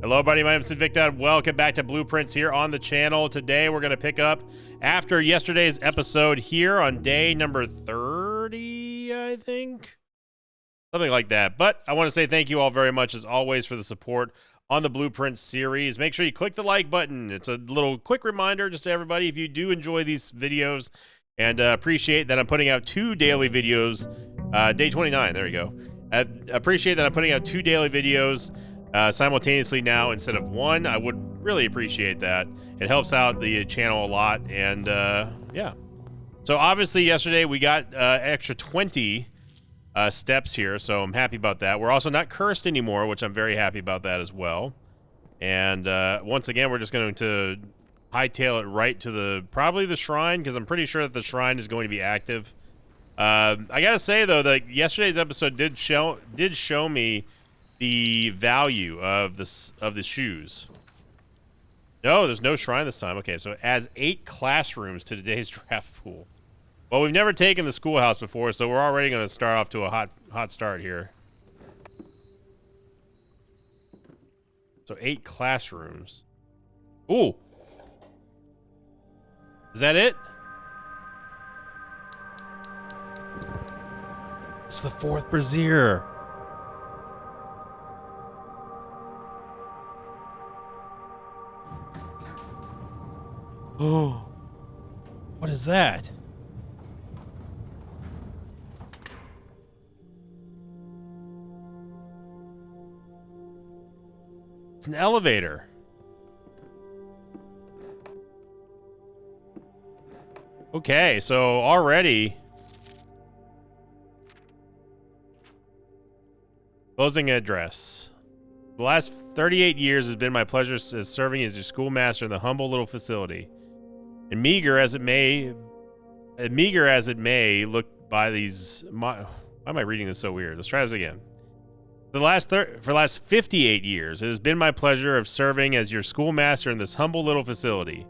Hello, buddy. My name is Invicta. Welcome back to Blueprints here on the channel. Today, we're going to pick up after yesterday's episode here on day number 30, I think. Something like that. But I want to say thank you all very much, as always, for the support on the Blueprints series. Make sure you click the like button. It's a little quick reminder just to everybody, if you do enjoy these videos and appreciate that I'm putting out 2 daily videos. Day 29, there you go. I appreciate that I'm putting out 2 daily videos simultaneously now instead of 1. I would really appreciate that. It helps out the channel a lot, and yeah. So obviously yesterday we got extra 20 steps here, so I'm happy about that. We're also not cursed anymore, which I'm very happy about that as well. And once again, we're just going to hightail it right to probably the shrine, because I'm pretty sure that the shrine is going to be active. I gotta say though that yesterday's episode did show me the value of the shoes. No, there's no shrine this time. Okay, so it adds 8 classrooms to today's draft pool. Well, we've never taken the schoolhouse before, so we're already going to start off to a hot start here. So 8 classrooms. Ooh. Is that it? It's the 4th brazier. Oh. What is that? It's an elevator. Okay, so already closing address. The last 38 years has been my pleasure as serving as your schoolmaster in the humble little facility. And meager as it may look by these. Why am I reading this so weird? Let's try this again. For the last 58 years, it has been my pleasure of serving as your schoolmaster in this humble little facility.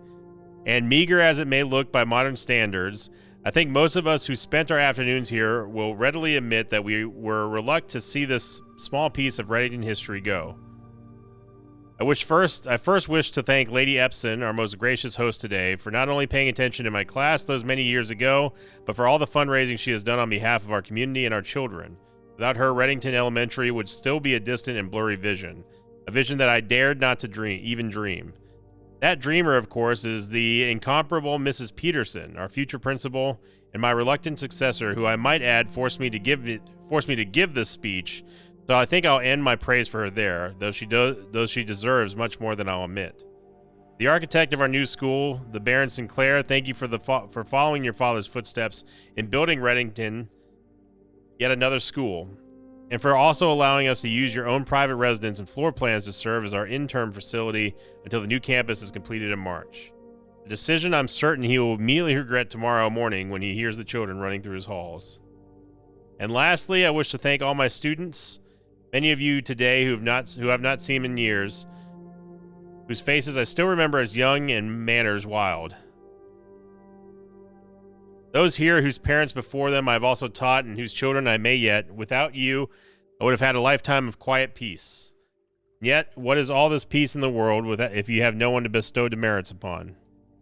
And meager as it may look by modern standards, I think most of us who spent our afternoons here will readily admit that we were reluctant to see this small piece of Reddington history go. I first wish to thank Lady Epson, our most gracious host today, for not only paying attention to my class those many years ago, but for all the fundraising she has done on behalf of our community and our children. Without her, Reddington Elementary would still be a distant and blurry vision, a vision that I dared not to even dream. That dreamer, of course, is the incomparable Mrs. Peterson, our future principal, and my reluctant successor, who I might add forced me to give this speech. So I think I'll end my praise for her there, though she deserves much more than I'll admit. The architect of our new school, the Baron Sinclair, thank you for following your father's footsteps in building Reddington, yet another school, and for also allowing us to use your own private residence and floor plans to serve as our interim facility until the new campus is completed in March. A decision I'm certain he will immediately regret tomorrow morning when he hears the children running through his halls. And lastly, I wish to thank all my students, many of you today who have not seen in years, whose faces I still remember as young and manners wild. Those here whose parents before them I've also taught and whose children I may yet. Without you, I would have had a lifetime of quiet peace. Yet, what is all this peace in the world if you have no one to bestow demerits upon?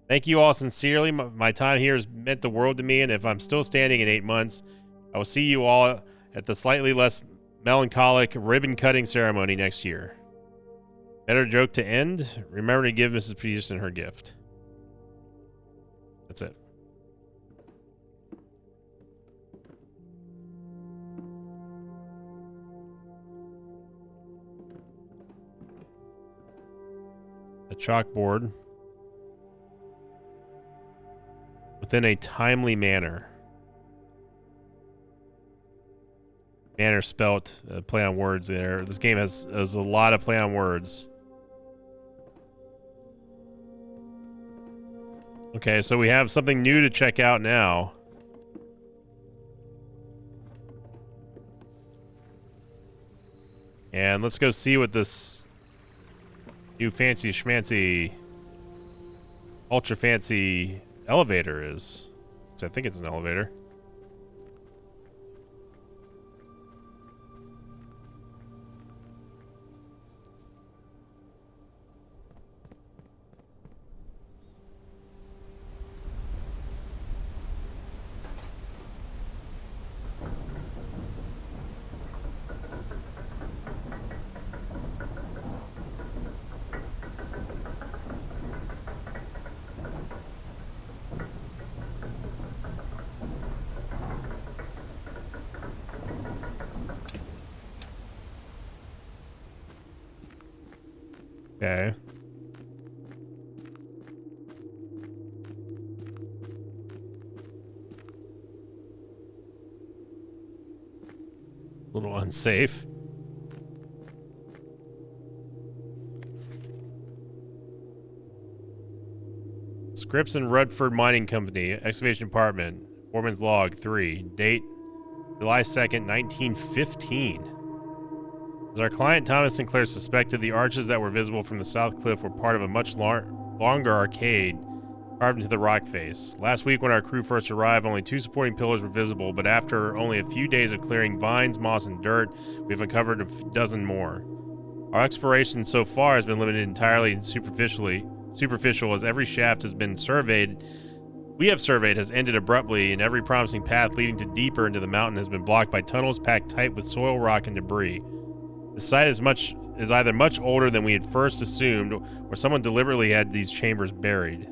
Thank you all sincerely. My time here has meant the world to me, and if I'm still standing in 8 months, I will see you all at the slightly less melancholic ribbon-cutting ceremony next year. Better joke to end? Remember to give Mrs. Peterson her gift. That's it. A chalkboard. Within a timely manner. Manner spelt play on words there. This game has a lot of play on words. Okay, so we have something new to check out now. And let's go see what this new fancy schmancy, ultra fancy elevator is. So I think it's an elevator. Okay. A little unsafe. Scripps and Rutford Mining Company, Excavation Department, Foreman's Log 3, date July 2nd, 1915. As our client Thomas Sinclair suspected, the arches that were visible from the south cliff were part of a much longer arcade carved into the rock face. Last week when our crew first arrived, only 2 supporting pillars were visible, but after only a few days of clearing vines, moss, and dirt, we've uncovered a dozen more. Our exploration so far has been limited entirely and superficial as every shaft has been surveyed. We have surveyed has ended abruptly, and every promising path leading to deeper into the mountain has been blocked by tunnels packed tight with soil, rock, and debris. The site is either much older than we had first assumed, or someone deliberately had these chambers buried.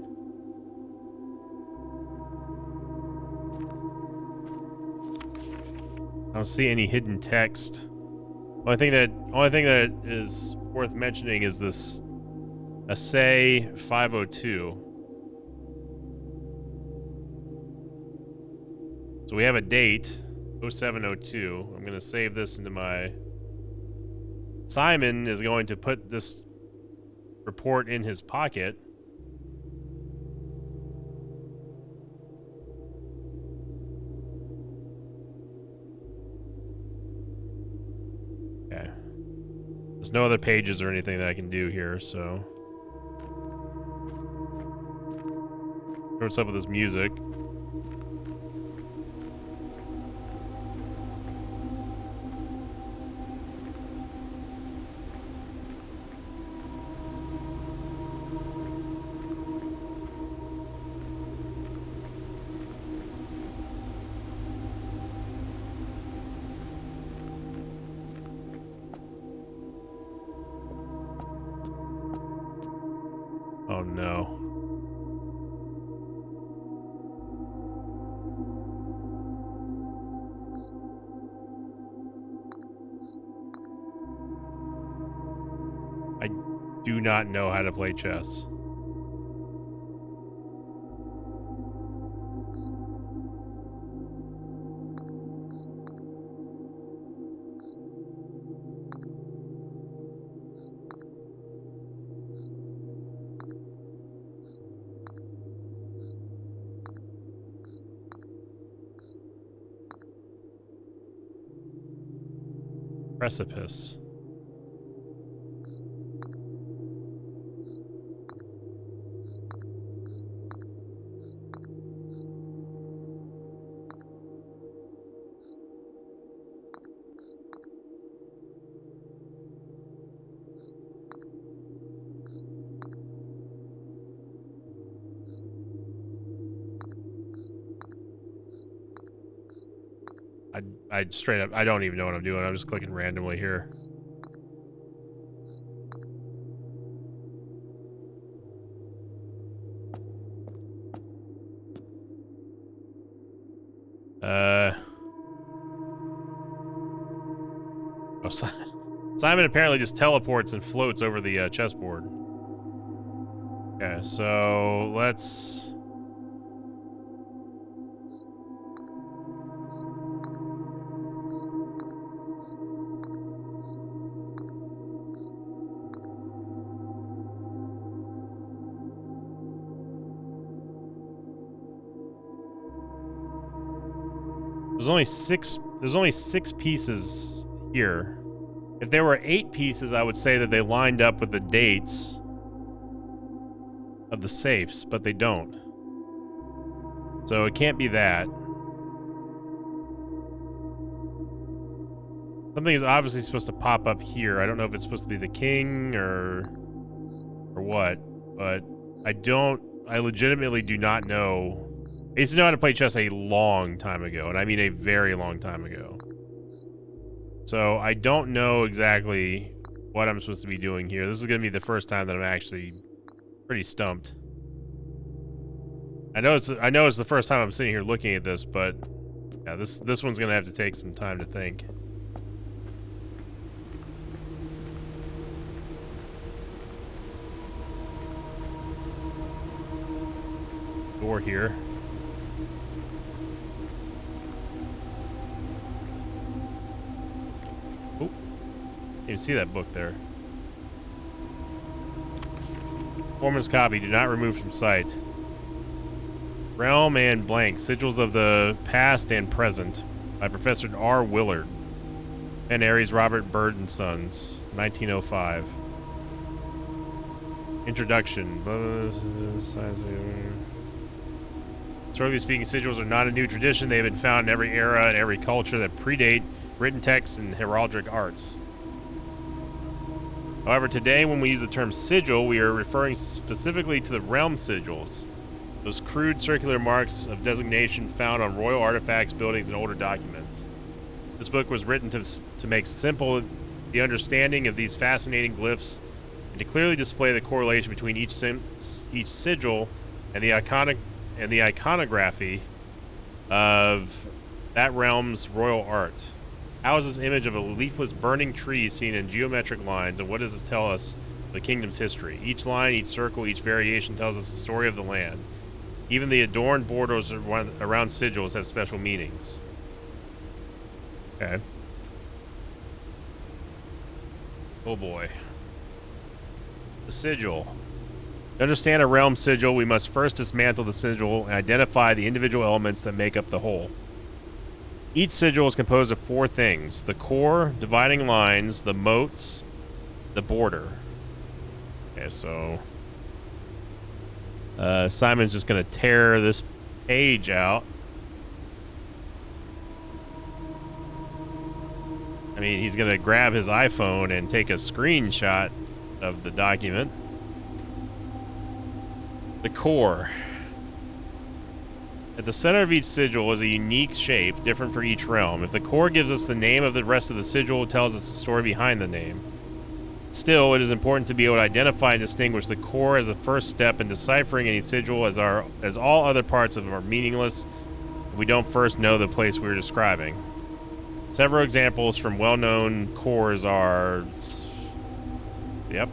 I don't see any hidden text. Only thing that is worth mentioning is this Assay 502. So we have a date, 0702. I'm going to save this into my... Simon is going to put this report in his pocket. Okay. There's no other pages or anything that I can do here, so... What's up with this music? Oh no. I do not know how to play chess. Precipice. I straight up, I don't even know what I'm doing. I'm just clicking randomly here. Oh, Simon apparently just teleports and floats over the chessboard. Okay, so let's... There's only six pieces here. If there were 8 pieces, I would say that they lined up with the dates of the safes, but they don't. So it can't be that. Something is obviously supposed to pop up here. I don't know if it's supposed to be the king or what, but I legitimately do not know. I used to know how to play chess a long time ago, and I mean a very long time ago. So I don't know exactly what I'm supposed to be doing here. This is going to be the first time that I'm actually pretty stumped. I know it's the first time I'm sitting here looking at this, but yeah, this one's going to have to take some time to think. door here. Oh, you can see that book there. Foreman's copy, do not remove from sight. Realm and Blank, Sigils of the Past and Present by Professor R. Willard. And Aries Robert Bird and Sons, 1905. Introduction. Strictly speaking, sigils are not a new tradition. They have been found in every era and every culture that predate written texts and heraldic arts. However, today when we use the term sigil, we are referring specifically to the realm sigils, those crude circular marks of designation found on royal artifacts, buildings, and older documents. This book was written to make simple the understanding of these fascinating glyphs and to clearly display the correlation between each sigil and the iconography of that realm's royal art. How is this image of a leafless burning tree seen in geometric lines, and what does it tell us of the kingdom's history? Each line, each circle, each variation tells us the story of the land. Even the adorned borders around sigils have special meanings. Okay. Oh boy. The sigil. To understand a realm sigil, we must first dismantle the sigil and identify the individual elements that make up the whole. Each sigil is composed of four things: the core, dividing lines, the moats, the border. Okay, so Simon's just going to tear this page out. I mean, he's going to grab his iPhone and take a screenshot of the document. The core. At the center of each sigil is a unique shape, different for each realm. If the core gives us the name of the rest of the sigil, it tells us the story behind the name. Still, it is important to be able to identify and distinguish the core as the first step in deciphering any sigil, as all other parts of them are meaningless if we don't first know the place we're describing. Several examples from well-known cores are... Yep.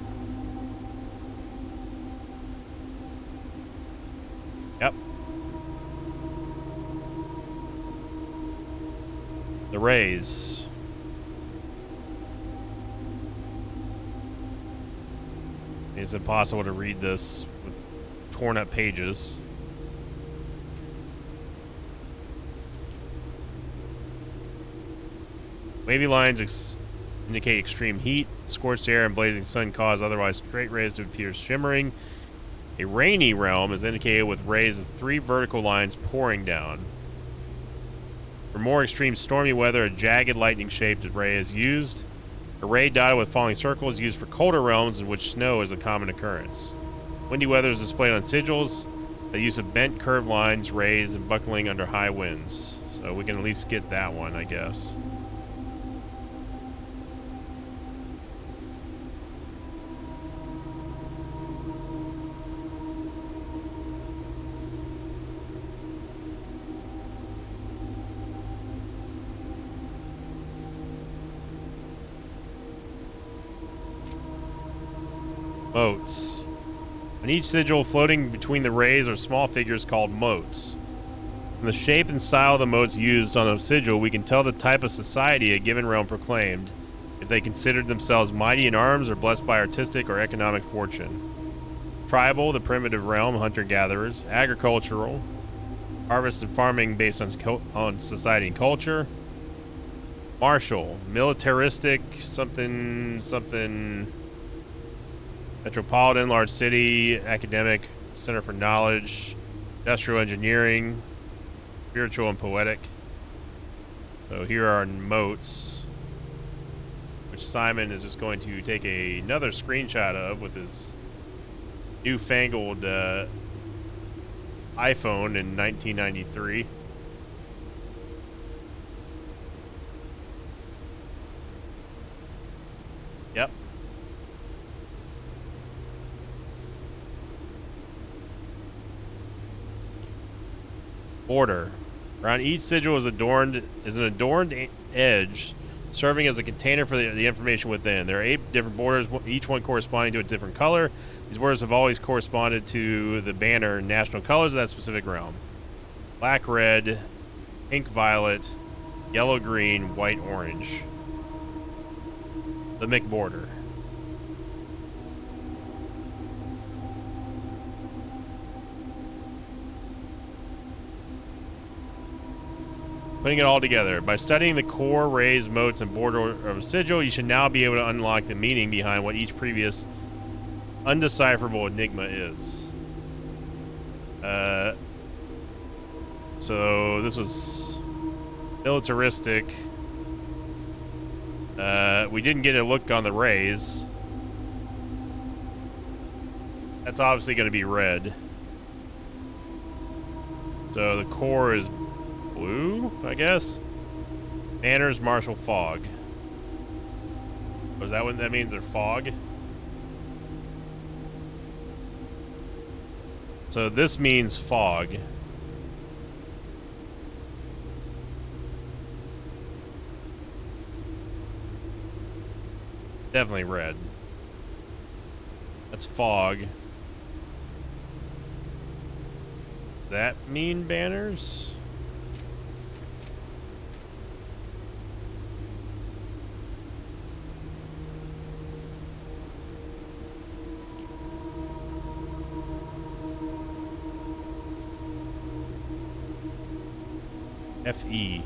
The rays. It's impossible to read this with torn up pages. Wavy lines indicate extreme heat. Scorched air and blazing sun cause otherwise straight rays to appear shimmering. A rainy realm is indicated with rays of 3 vertical lines pouring down. For more extreme stormy weather, a jagged lightning-shaped ray is used. A ray dotted with falling circles is used for colder realms in which snow is a common occurrence. Windy weather is displayed on sigils, the use of bent curved lines, rays, and buckling under high winds. So we can at least get that one, I guess. Moats. On each sigil floating between the rays are small figures called moats. From the shape and style of the moats used on a sigil, we can tell the type of society a given realm proclaimed, if they considered themselves mighty in arms or blessed by artistic or economic fortune. Tribal, the primitive realm, hunter-gatherers. Agricultural, harvest and farming based on society and culture. Martial, militaristic, something... Metropolitan, large city, academic, center for knowledge, industrial engineering, spiritual and poetic. So here are moats, which Simon is just going to take another screenshot of with his newfangled iPhone in 1993. Yep. Border. Around each sigil is an adorned edge serving as a container for the information within. There are 8 different borders, each one corresponding to a different color. These borders have always corresponded to the banner national colors of that specific realm. Black, red, pink, violet, yellow, green, white, orange. The McBorder. Putting it all together. By studying the core, rays, motes, and border of a sigil, you should now be able to unlock the meaning behind what each previous undecipherable enigma is. So this was militaristic. We didn't get a look on the rays. That's obviously going to be red. So the core is blue, I guess. Manners, martial, fog. Is that what that means? They're fog? So this means fog. Definitely red. That's fog. That mean banners? FE.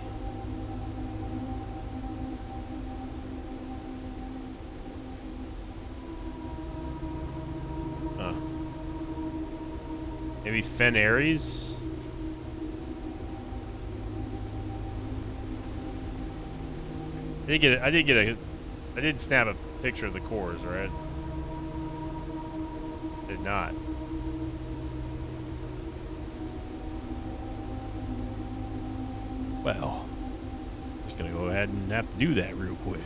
Huh. Maybe Fen Ares? I did snap a picture of the cores, right? Did not. Well, just gonna go ahead and have to do that real quick.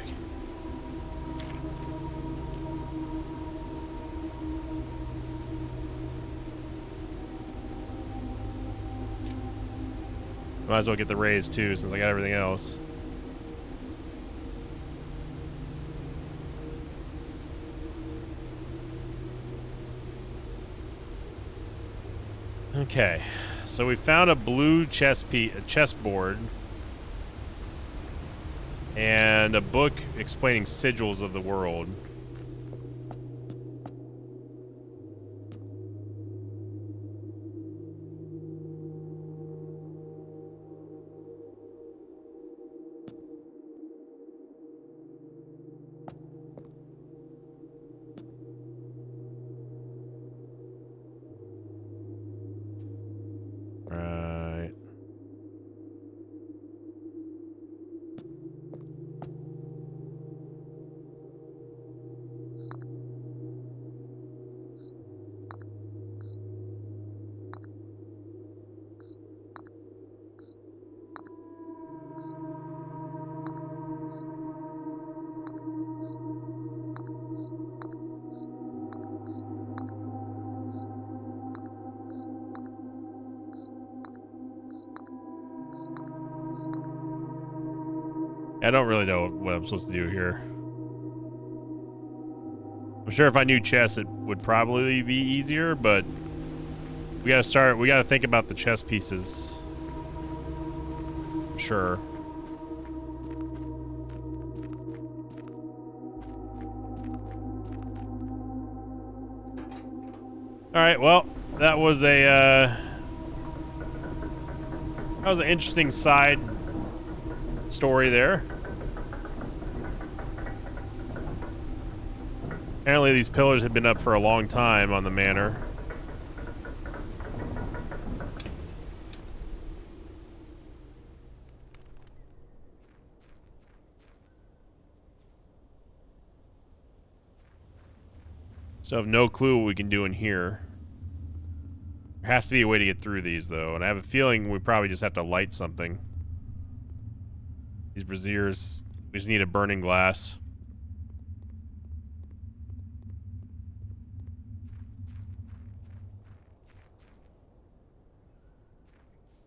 Might as well get the raise too, since I got everything else. Okay, so we found a blue chessboard and a book explaining sigils of the world. Right. I don't really know what I'm supposed to do here. I'm sure if I knew chess, it would probably be easier, but we gotta think about the chess pieces. Sure. Alright, well, that was an interesting side story there. Apparently these pillars had been up for a long time on the manor. Still have no clue what we can do in here. There has to be a way to get through these, though, and I have a feeling we probably just have to light something. These braziers, we just need a burning glass.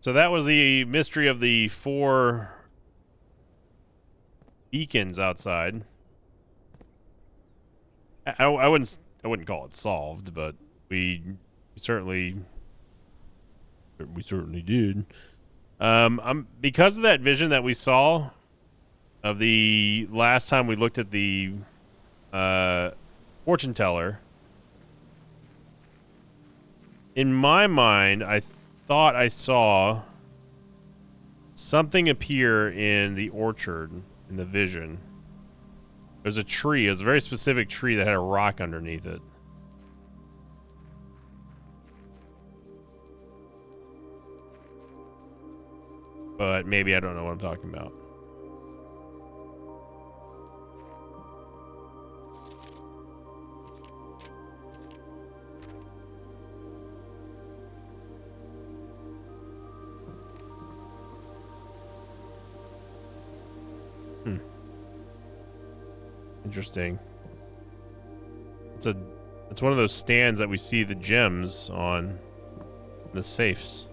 So that was the mystery of the 4 beacons outside. I wouldn't call it solved, but we certainly did. Because of that vision that we saw of the last time we looked at the fortune teller. In my mind, I thought I saw something appear in the orchard in the vision. There's a tree. It was a very specific tree that had a rock underneath it. But maybe I don't know what I'm talking about. Interesting. It's one of those stands that we see the gems on the safes.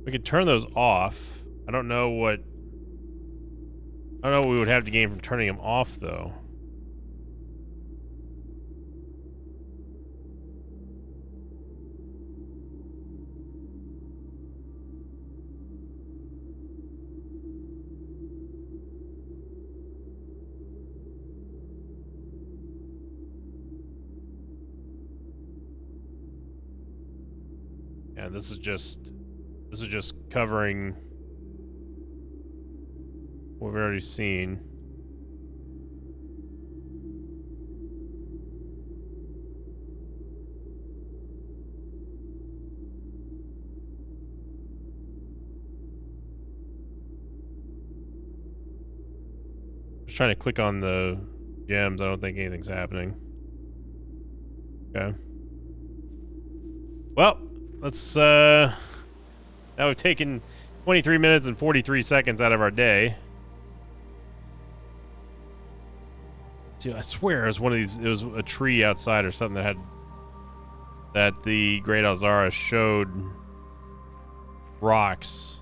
We could turn those off. I don't know what we would have to gain from turning them off, though. Yeah, this is just covering what we've already seen. Just trying to click on the gems. I don't think anything's happening. Okay. Well, let's now we've taken 23 minutes and 43 seconds out of our day. Dude, I swear it was one of these. It was a tree outside or something that the Great Alzara showed rocks.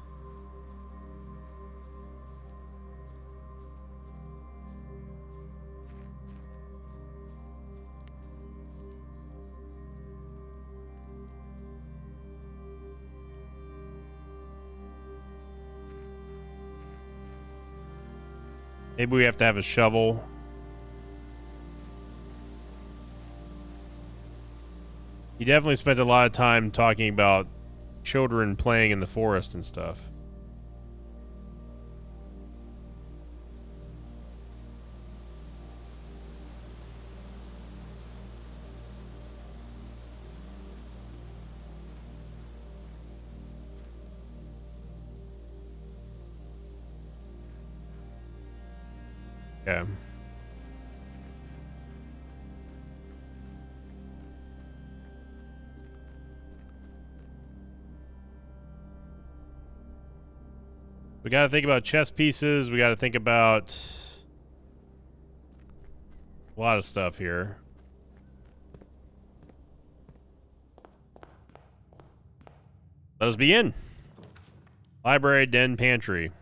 Maybe we have to have a shovel. He definitely spent a lot of time talking about children playing in the forest and stuff. Okay. We got to think about chess pieces. We got to think about a lot of stuff here. Let us begin. Library, den, pantry.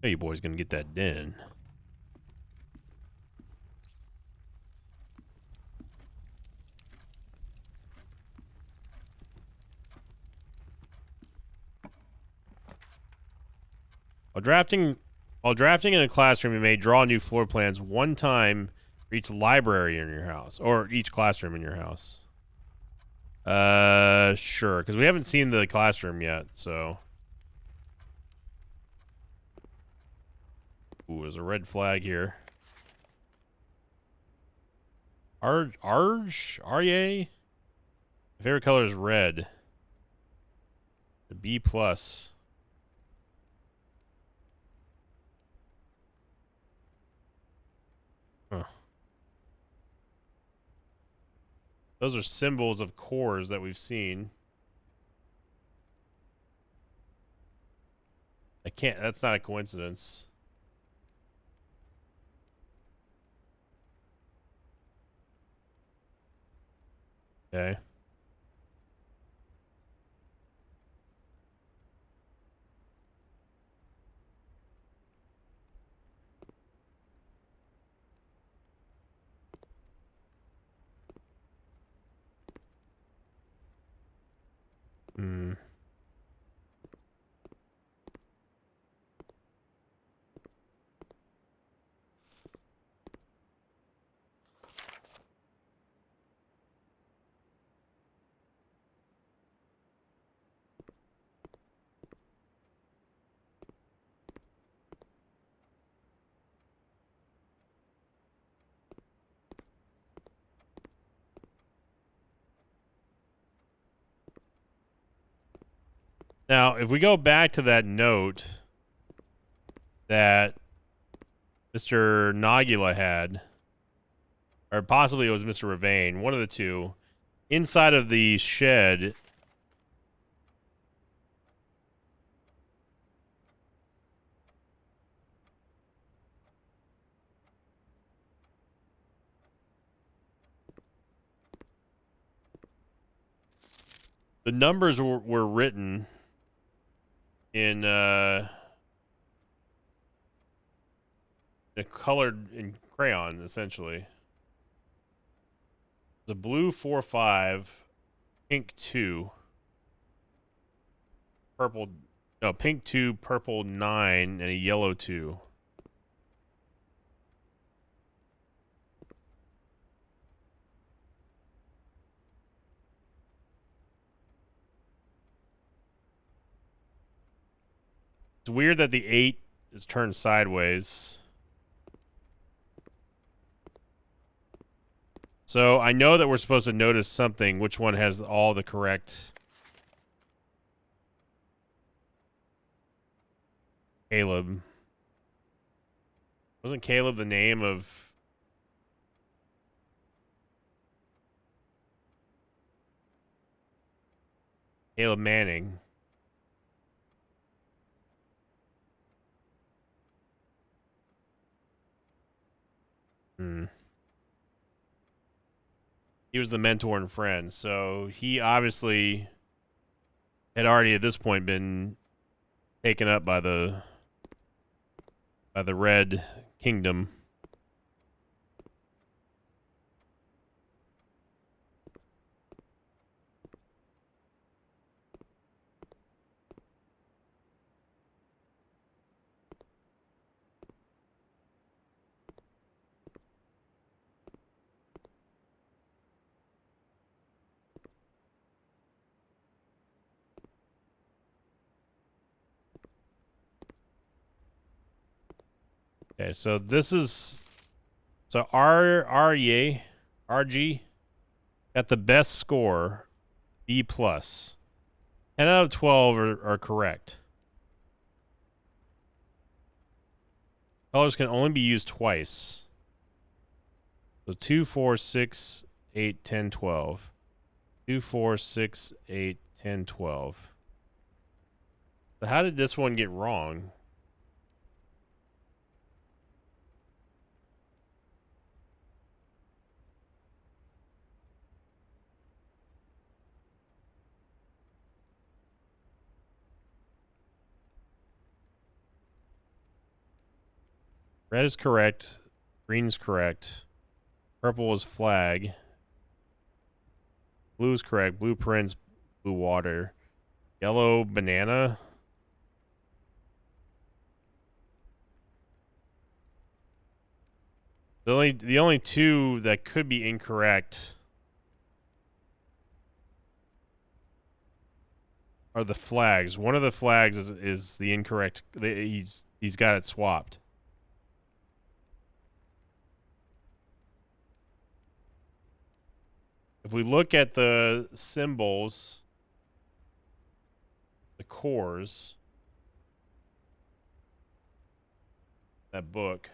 Hey, you boys gonna get that den. While drafting in a classroom, you may draw new floor plans one time for each library in your house, or each classroom in your house. Sure, because we haven't seen the classroom yet, so. Ooh, there's a red flag here. Arj? My favorite color is red. The B+. Huh. Those are symbols of cores that we've seen. That's not a coincidence. Okay. Hmm. Now, if we go back to that note that Mr. Nagula had, or possibly it was Mr. Ravane, one of the two, inside of the shed. The numbers were written in colored in crayon, essentially. It's a blue 4-5, pink 2, pink 2, purple 9, and a yellow 2. It's weird that the 8 is turned sideways. So I know that we're supposed to notice something, which one has all the correct. Caleb. Wasn't Caleb the name of Caleb Manning? He was the mentor and friend, so he obviously had already at this point been taken up by the Red Kingdom. Okay, so this is RG got the best score, B+. 10 out of 12 are correct. Colors can only be used twice. So 2, 4, 6, 8, 10, 12. 2, 4, 6, 8, 10, 12. So how did this one get wrong? Red is correct. Green's correct. Purple is flag. Blue is correct. Blueprints, blue water. Yellow, banana. The only two that could be incorrect are the flags. One of the flags is the incorrect. He's got it swapped. If we look at the symbols, the cores, that book,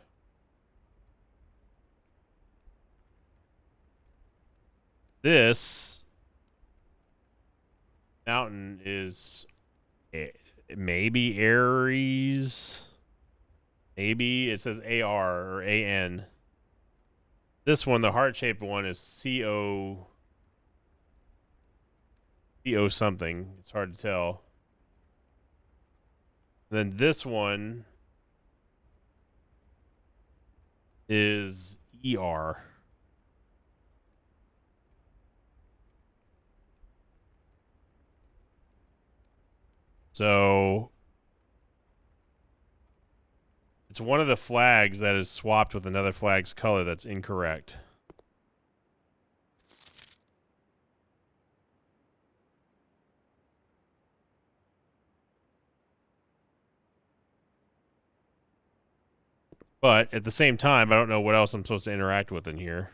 this mountain is maybe Aries. Maybe it says AR or AN. This one, the heart-shaped one, is CO something. It's hard to tell. And then this one is ER. So it's one of the flags that is swapped with another flag's color that's incorrect. But at the same time, I don't know what else I'm supposed to interact with in here.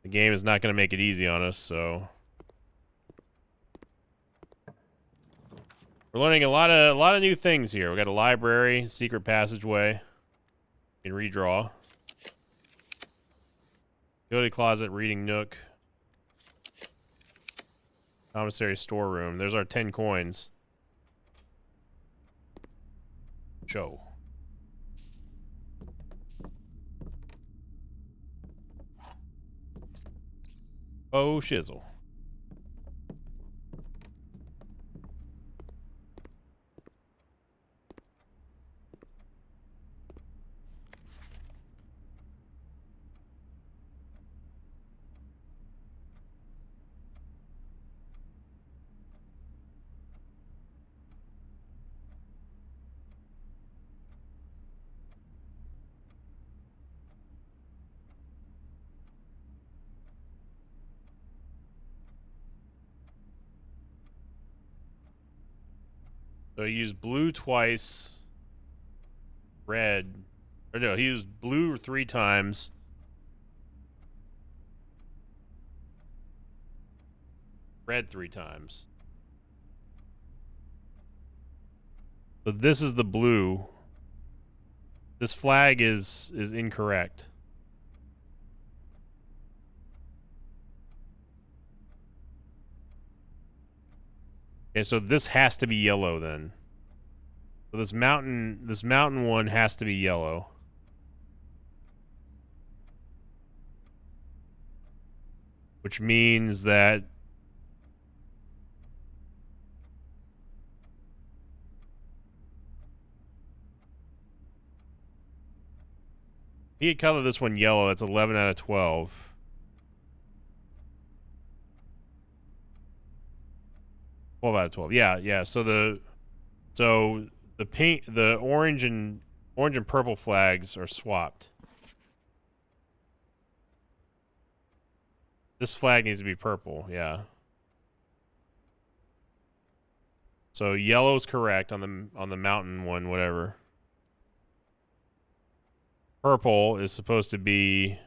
The game is not going to make it easy on us, so we're learning a lot of new things here. We got a library, secret passageway. You can redraw. Utility closet, reading nook. Commissary storeroom. There's our 10 coins. Show. Oh, shizzle. So he used blue twice, red, or no, he used blue 3 times, red 3 times. So this is the blue. This flag is incorrect. Okay, so this has to be yellow then. So this mountain one has to be yellow. Which means that he had colored this one yellow. That's 11 out of 12. Out of 12. Yeah. So the pink, the orange and purple flags are swapped. This flag needs to be purple. Yeah. So yellow's correct on the mountain one, whatever. Purple is supposed to be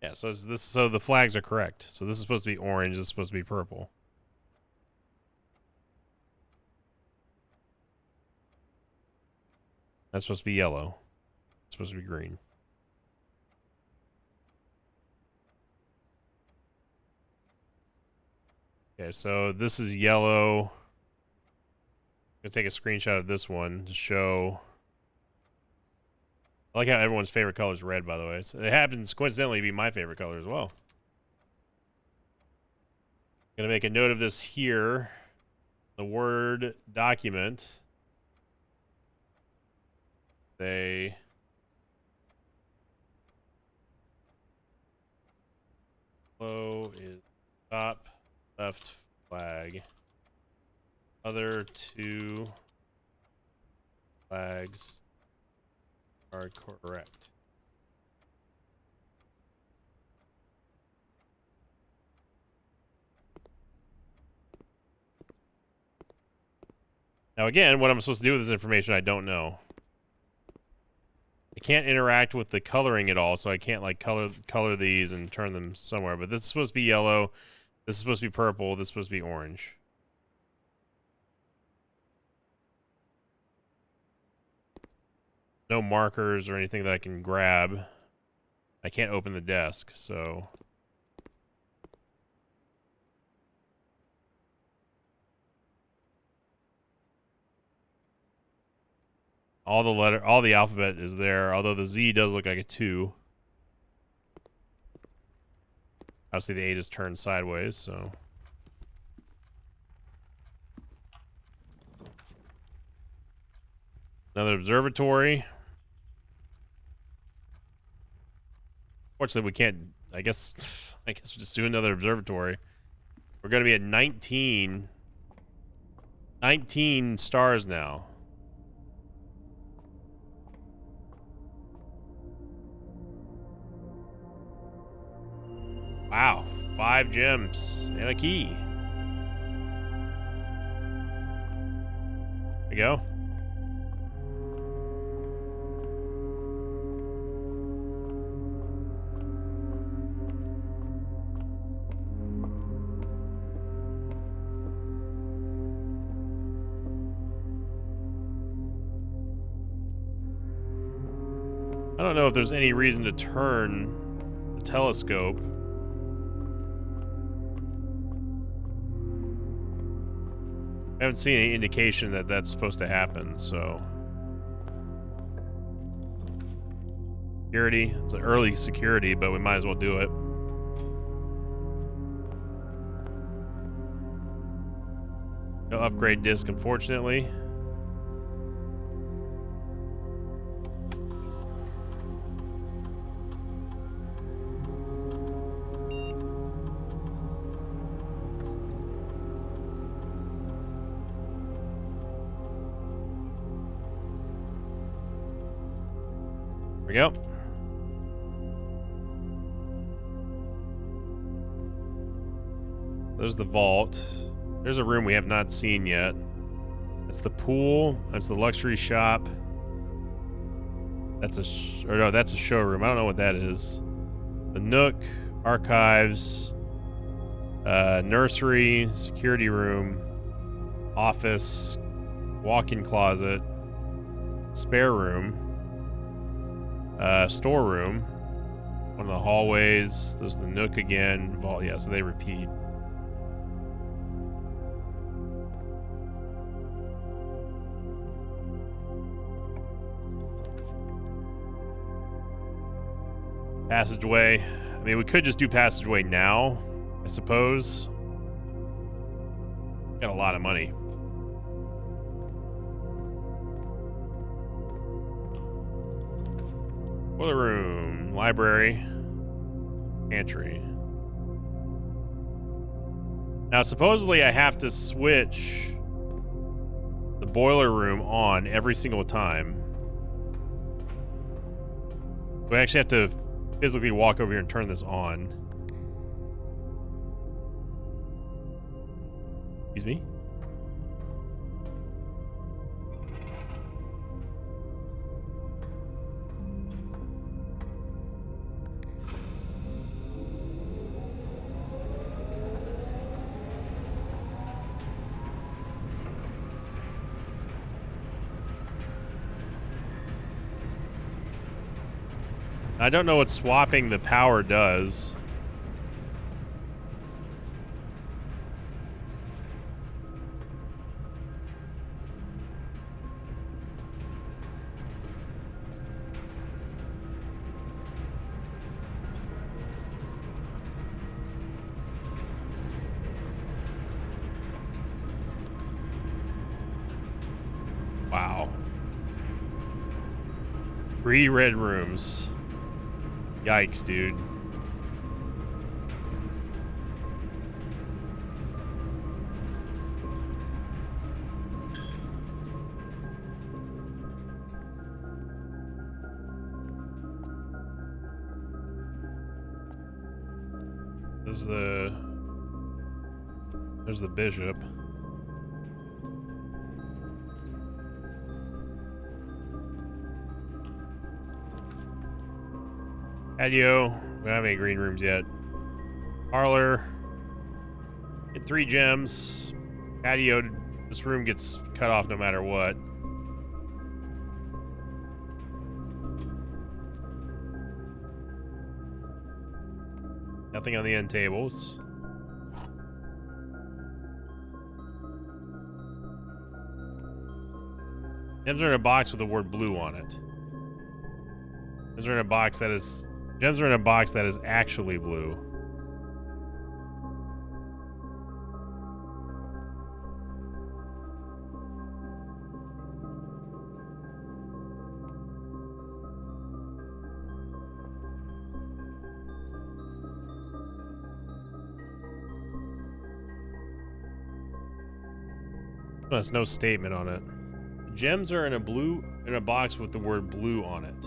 yeah, so the flags are correct. So this is supposed to be orange, this is supposed to be purple. That's supposed to be yellow. It's supposed to be green. Okay, so this is yellow. I'm gonna take a screenshot of this one to show. I like how everyone's favorite color is red, by the way. So it happens coincidentally to be my favorite color as well. Gonna make a note of this here. The Word document. They low is top left flag. Other two flags are correct. Now again, what I'm supposed to do with this information, I don't know. I can't interact with the coloring at all, so I can't like color these and turn them somewhere. But this is supposed to be yellow, this is supposed to be purple, this is supposed to be orange. No markers or anything that I can grab. I can't open the desk, so... all the alphabet is there, although the Z does look like a 2. Obviously the 8 is turned sideways, so... another observatory. Fortunately, we can't... I guess we'll just do another observatory. We're going to be at 19 stars now. Wow, 5 gems and a key. There we go. I don't know if there's any reason to turn the telescope. I haven't seen any indication that that's supposed to happen, so... security. It's an early security, but we might as well do it. No upgrade disc, unfortunately. There we go. There's the vault. There's a room we have not seen yet. That's the pool. That's the luxury shop. That's that's a showroom. I don't know what that is. The Nook, archives, nursery, security room, office, walk-in closet, spare room. Storeroom. One of the hallways. There's the Nook again. Vault. Yeah, so they repeat. Passageway. I mean, we could just do passageway now, I suppose. Got a lot of money. Boiler room, library, pantry. Now, supposedly I have to switch the boiler room on every single time. We actually have to physically walk over here and turn this on. Excuse me? I don't know what swapping the power does. 3 red rooms. Yikes, dude. There's the bishop. Patio. We don't have any green rooms yet. Parlor. Get 3 gems. Patio. This room gets cut off no matter what. Nothing on the end tables. Gems are in a box with the word blue on it. Gems are in a box that is actually blue. There's no statement on it. Gems are in a box with the word blue on it.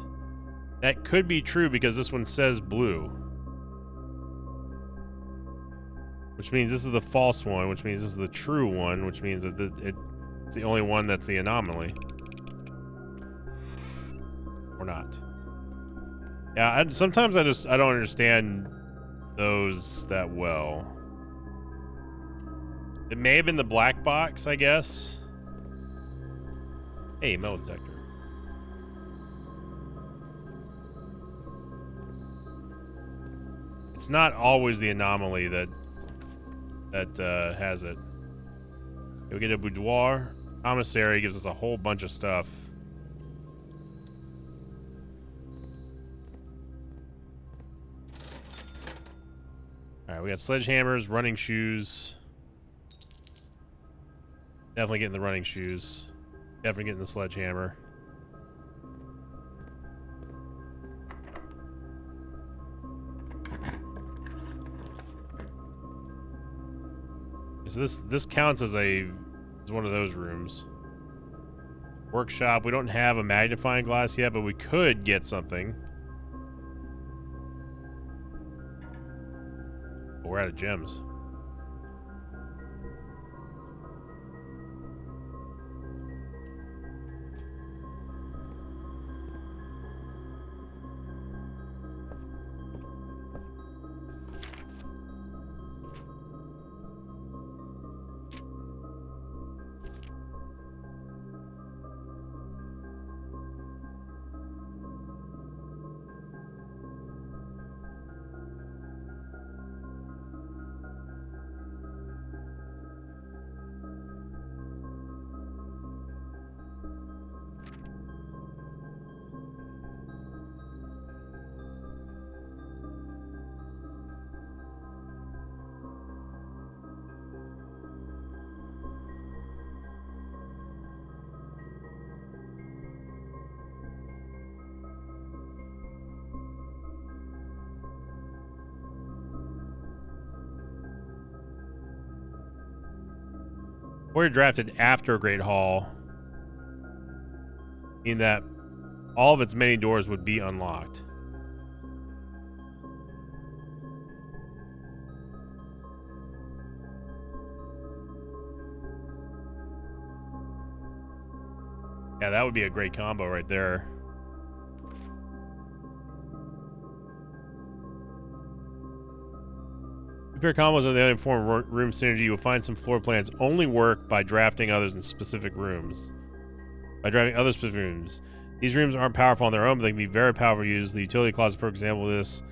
That could be true because this one says blue. Which means this is the false one, which means this is the true one, which means that it's the only one that's the anomaly. Or not. Yeah, sometimes I don't understand those that well. It may have been the black box, I guess. Hey, metal detector. It's not always the anomaly that has it. We get a boudoir. Commissary gives us a whole bunch of stuff. Alright, we got sledgehammers, running shoes. Definitely getting the running shoes. Definitely getting the sledgehammer. So this counts as one of those rooms. Workshop. We don't have a magnifying glass yet, but we could get something. But we're out of gems. We're drafted after Great Hall, meaning that all of its many doors would be unlocked. Yeah, that would be a great combo right there. Pair combos are the only form of room synergy. You will find some floor plans only work by drafting others in specific rooms. By drafting other specific rooms. These rooms aren't powerful on their own, but they can be very powerful used. The utility closet, for example, this.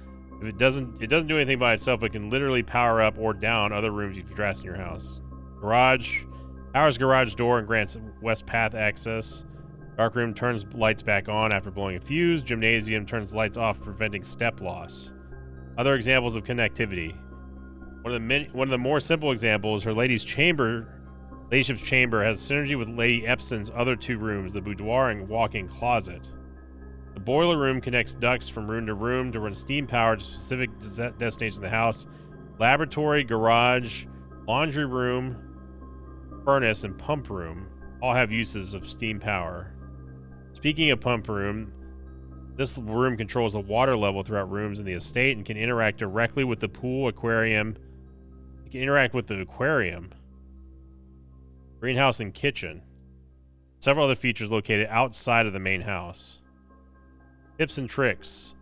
If it doesn't do anything by itself, but can literally power up or down other rooms you've drafted in your house. Garage. Powers garage door and grants west path access. Dark room turns lights back on after blowing a fuse. Gymnasium turns lights off, preventing step loss. Other examples of connectivity. One of the more simple examples, her ladyship's chamber has synergy with Lady Epson's other 2 rooms, the boudoir and walk-in closet. The boiler room connects ducts from room to room to run steam power to specific destinations in the house. Laboratory, garage, laundry room, furnace, and pump room all have uses of steam power. Speaking of pump room, this room controls the water level throughout rooms in the estate and can interact directly with the pool, aquarium. It can interact with the aquarium, greenhouse, and kitchen. Several other features located outside of the main house. Tips and tricks.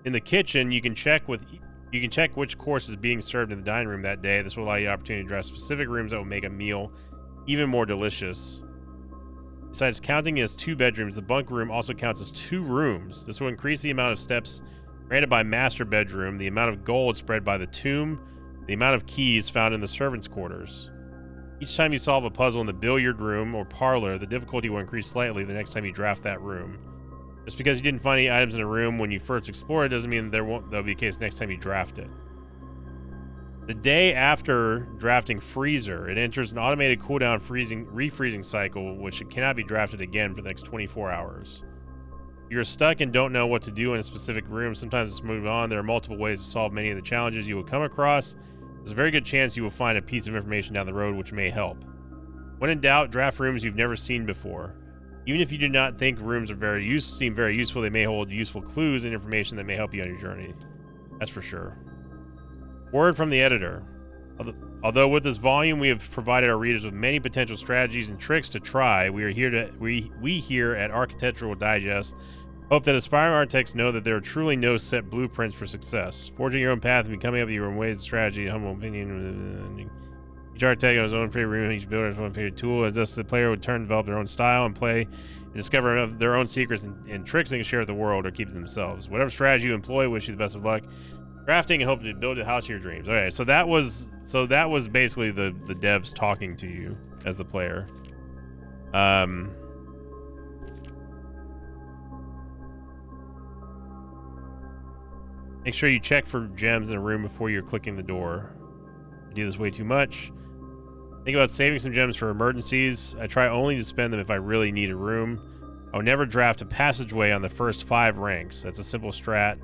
In the kitchen, you can check which course is being served in the dining room that day. This will allow you the opportunity to address specific rooms that will make a meal even more delicious. Besides counting as 2 bedrooms, the bunk room also counts as 2 rooms. This will increase the amount of steps granted by master bedroom, the amount of gold spread by the tomb, the amount of keys found in the servants' quarters. Each time you solve a puzzle in the billiard room or parlor, the difficulty will increase slightly the next time you draft that room. Just because you didn't find any items in a room when you first explore it doesn't mean that'll be the case next time you draft it. The day after drafting Freezer, it enters an automated cooldown refreezing cycle, which it cannot be drafted again for the next 24 hours. If you're stuck and don't know what to do in a specific room, sometimes it's moved on. There are multiple ways to solve many of the challenges you will come across. There's a very good chance you will find a piece of information down the road which may help. When in doubt, draft rooms you've never seen before. Even if you do not think rooms are seem very useful, they may hold useful clues and information that may help you on your journey. That's for sure. Word from the editor. Although with this volume we have provided our readers with many potential strategies and tricks to try, we here at Architectural Digest hope that aspiring architects know that there are truly no set blueprints for success. Forging your own path and coming up with your own ways of strategy, humble opinion. Each architect has his own favorite room, each builder has his own favorite tool, as thus the player would turn to develop their own style and play and discover their own secrets and tricks they can share with the world or keep to themselves. Whatever strategy you employ, wish you the best of luck. Drafting and hope to build a house of your dreams. Okay, so that was basically the devs talking to you as the player. Make sure you check for gems in a room before you're clicking the door. I do this way too much. Think about saving some gems for emergencies. I try only to spend them if I really need a room. I would never draft a passageway on the first 5 ranks. That's a simple strat.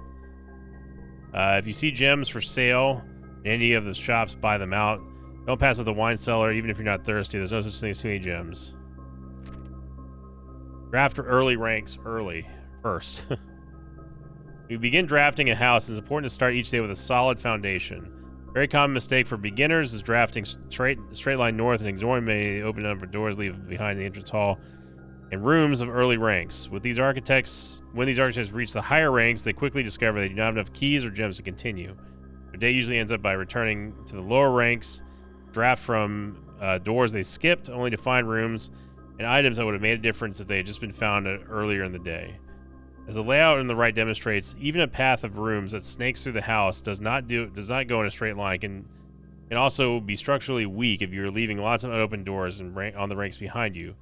If you see gems for sale in any of the shops, buy them out. Don't pass up the wine cellar, even if you're not thirsty. There's no such thing as too many gems. Draft early ranks first. We begin drafting a house. It's important to start each day with a solid foundation. Very common mistake for beginners is drafting straight line north and ignoring many open number of doors leave behind the entrance hall and rooms of early ranks. When these architects reach the higher ranks, they quickly discover they do not have enough keys or gems to continue. Their day usually ends up by returning to the lower ranks, draft from doors they skipped, only to find rooms and items that would have made a difference if they had just been found earlier in the day. As the layout on the right demonstrates, even a path of rooms that snakes through the house does not go in a straight line. Can also be structurally weak if you're leaving lots of unopened doors on the ranks behind you.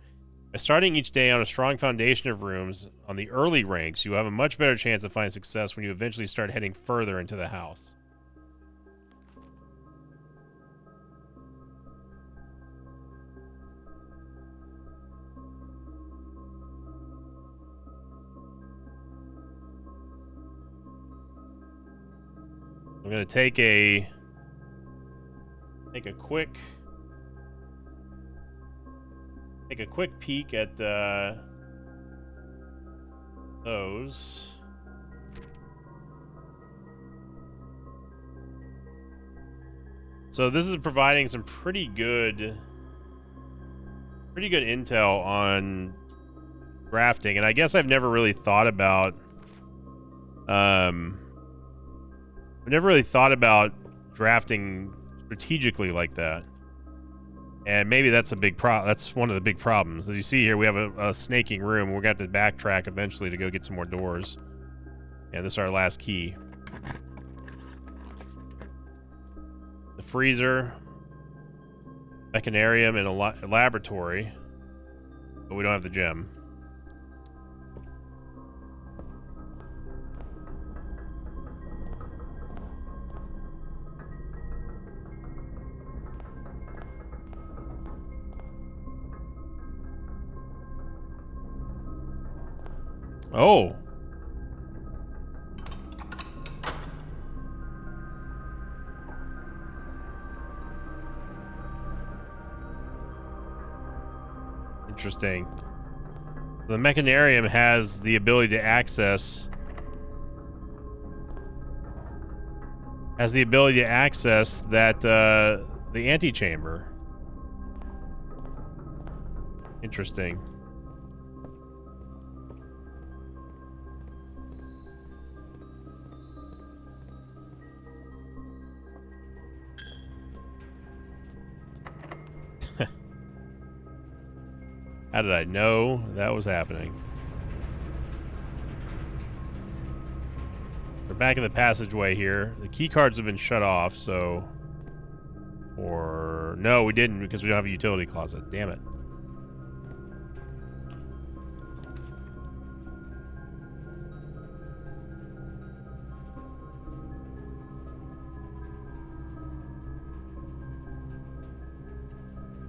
By starting each day on a strong foundation of rooms on the early ranks, you have a much better chance of finding success when you eventually start heading further into the house. I'm going to take a quick peek at those. So this is providing some pretty good intel on drafting, and I guess I've never really thought about drafting strategically like that. And maybe that's that's one of the big problems. As you see here, we have a snaking room. We're going to have to backtrack eventually to go get some more doors. And this is our last key. The freezer, mechanarium, and a laboratory. But we don't have the gem. Oh. Interesting. The Mechanarium has the ability to access that the antechamber. Interesting. How did I know that was happening? We're back in the passageway here. The key cards have been shut off, so... Or... No, we didn't because we don't have a utility closet. Damn it.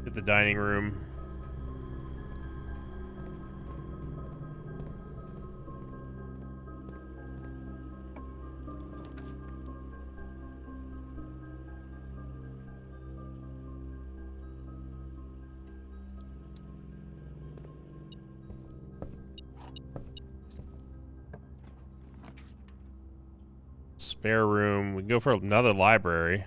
Hit the dining room. Spare room. We can go for another library.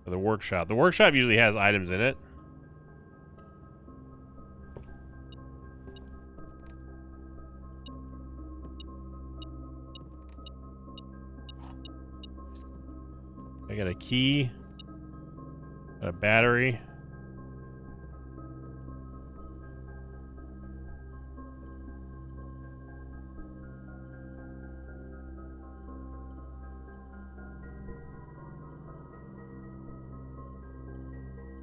Or the workshop. The workshop usually has items in it. I got a key. Got a battery.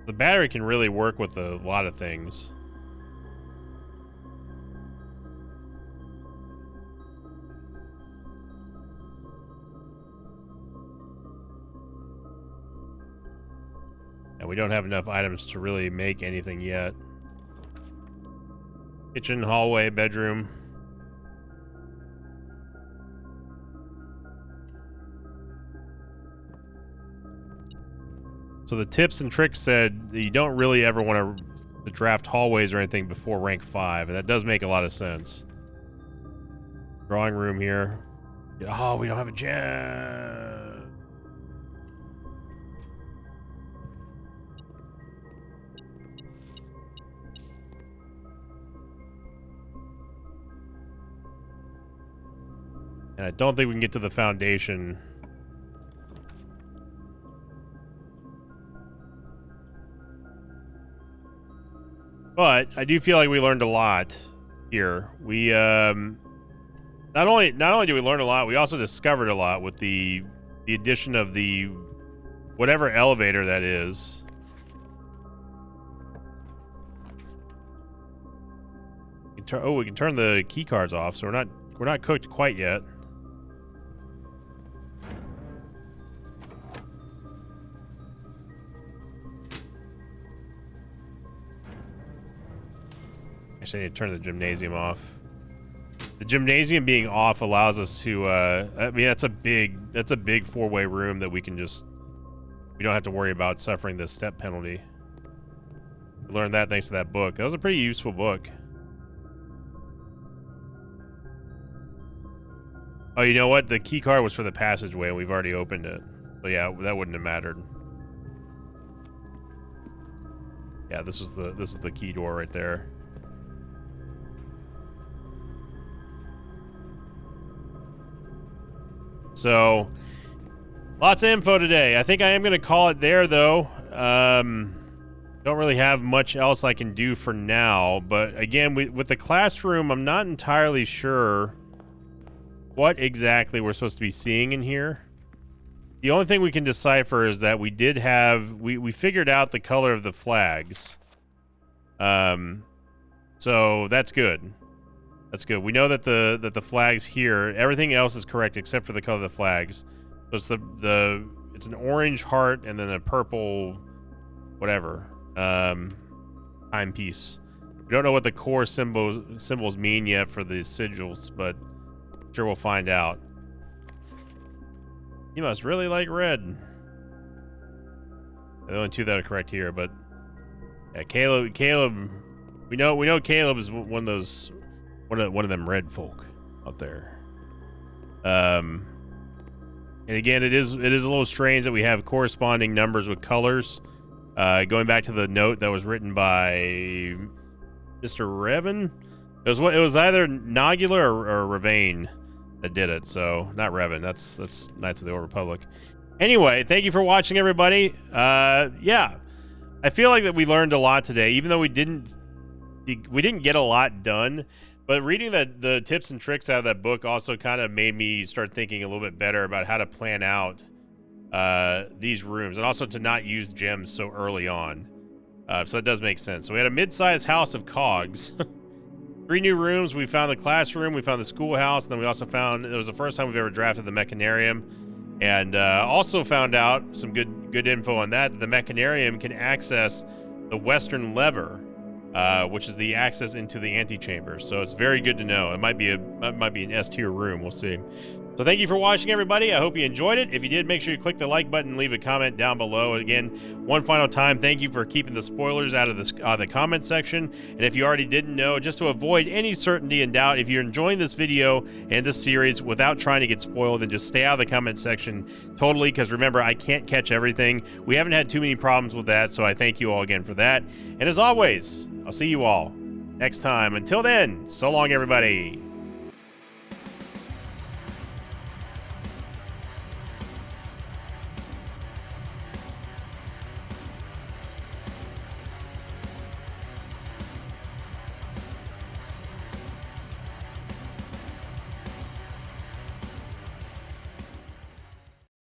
The battery can really work with a lot of things. And we don't have enough items to really make anything yet. Kitchen, hallway, bedroom. So the tips and tricks said that you don't really ever want to draft hallways or anything before rank 5, and that does make a lot of sense. Drawing room here. Oh, we don't have a gem. And I don't think we can get to the foundation. But I do feel like we learned a lot here. We not only do we learn a lot, we also discovered a lot with the addition of the whatever elevator that is. We can turn the key cards off, so we're not cooked quite yet. Actually, I need to turn the gymnasium off. The gymnasium being off allows us to, I mean, that's a big four-way room that we don't have to worry about suffering the step penalty. We learned that thanks to that book. That was a pretty useful book. Oh, you know what? The key card was for the passageway, and we've already opened it. So yeah, that wouldn't have mattered. Yeah, this is the key door right there. So, lots of info today. I think I am going to call it there, though. Don't really have much else I can do for now. But again, with the classroom, I'm not entirely sure what exactly we're supposed to be seeing in here. The only thing we can decipher is that we did have... We figured out the color of the flags. So, that's good. That's good. We know that the flags here, everything else is correct except for the color of the flags. So it's it's an orange heart and then a purple whatever timepiece. We don't know what the core symbols mean yet for the sigils, but I'm sure we'll find out. You must really like red. The only two that are correct here, but yeah, Caleb. We know Caleb is one of them red folk out there. And again, it is a little strange that we have corresponding numbers with colors. Going back to the note that was written by Mr. Revan. It was either Nogula or Ravane that did it. So not Revan. That's Knights of the Old Republic. Anyway, thank you for watching, everybody. Yeah, I feel like that we learned a lot today, even though we didn't get a lot done. But reading the tips and tricks out of that book also kind of made me start thinking a little bit better about how to plan out these rooms, and also to not use gems so early on. So that does make sense. So we had a mid-sized house of cogs. 3 new rooms. We found the classroom, we found the schoolhouse, and then we also found, it was the first time we've ever drafted the mechanarium, and also found out some good info on that the mechanarium can access the western lever, which is the access into the antechamber. So it's very good to know. It might be an S tier room. We'll see. So thank you for watching, everybody. I hope you enjoyed it. If you did, make sure you click the like button and leave a comment down below. Again, one final time, thank you for keeping the spoilers out of the comment section. And if you already didn't know, just to avoid any certainty and doubt, if you're enjoying this video and this series without trying to get spoiled, then just stay out of the comment section totally, because remember, I can't catch everything. We haven't had too many problems with that, so I thank you all again for that. And as always, I'll see you all next time. Until then, so long, everybody.